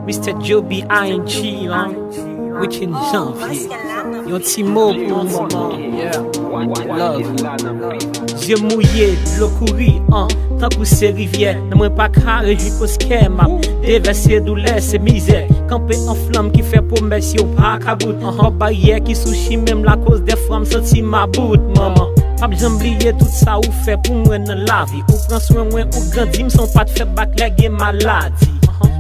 Mr. Joe B.I.N.G. Wittchine Janvier. Yon ti mot pour moment. Love. Yeux mouillés, l'eau courir, tant que c'est rivière. Ne moi pas carré, j'y cause m'a déverser douleur, c'est misère. Camper en flamme qui fait promesse, yo pas kabout. En barrière qui soucie même la cause des femmes, senti ma bout, maman. Pas j'oublier tout ça ou fait pour moi dans la vie. Ou prend soin moi ou grandit, m'son pas de faire back les maladie.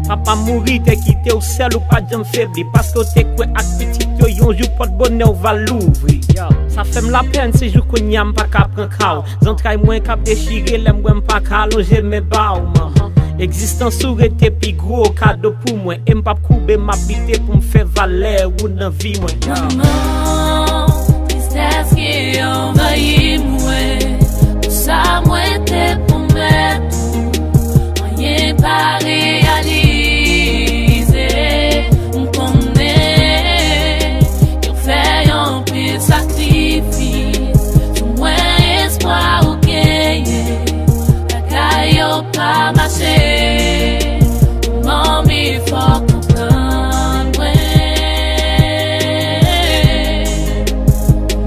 Papa mourir, t'es quitté au sel ou pas de faibli. Parce que t'es quoi ak petit yo, yon jour pas de bonheur, va l'ouvrir. Ça fait la peine, c'est jour qu'on y a pas qu'à prendre cao. J'entraille moins qu'à déchirer, l'aime pas qu'à allonger mes bas. Existence aurait été plus gros cadeau pour moi. Et m'pas couper m'habiter pour me faire valer ou dans vie moi. Maman, tristesse qui envahit moi. Tout ça moi t'es pour mettre. Rien pas réalisé. On connaît. Qu'on fait un peu sacrifice. Tout moins espoir ou gagner. La caillou pas marcher. Mamie faut comprendre.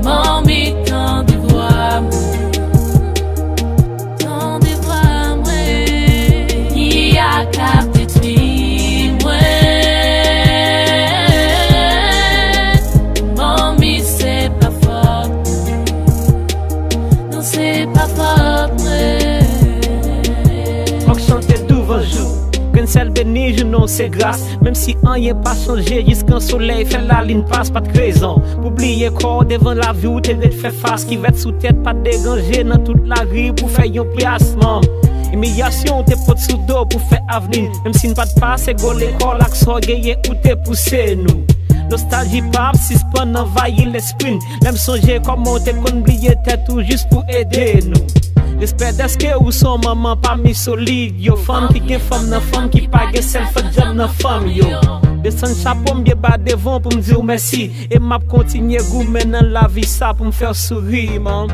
Mamie tande voix moi. Tande voix moi. Qui a capté moi. Mamie c'est pas fort. Non c'est pas fort moi. Qu'un seul béni, je non c'est grâce. Même si rien pas changé, jusqu'un soleil fait la ligne passe, pas de raison. Pour oublier corps devant la vie où t'es de faire face. Qui va être sous tête, pas déranger dans toute la rue pour faire un piacement. Humiliation, t'es pas sous dos pour faire avenir. Même si pas de passe, c'est go l'école, l'accent gagné où t'es poussé nous. Nostalgie pas, si c'est pas envahir l'esprit. L'aime songer comment t'es qu'on oublier tête tout juste pour aider nous. Respect d'est-ce que ou son maman pas mis solide yo. Femme qui gen femme nan femme qui pas gen self job nan femme yo. Descend chapeau m'bien bas devant pour me dire merci. Et m'a continuer goumen dans la vie ça pour me faire sourire man.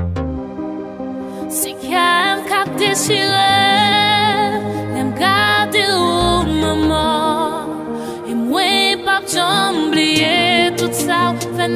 Si qu'elle cap déchiré, l'aime garder au maman. Et moi pas j'oublier tout ça fait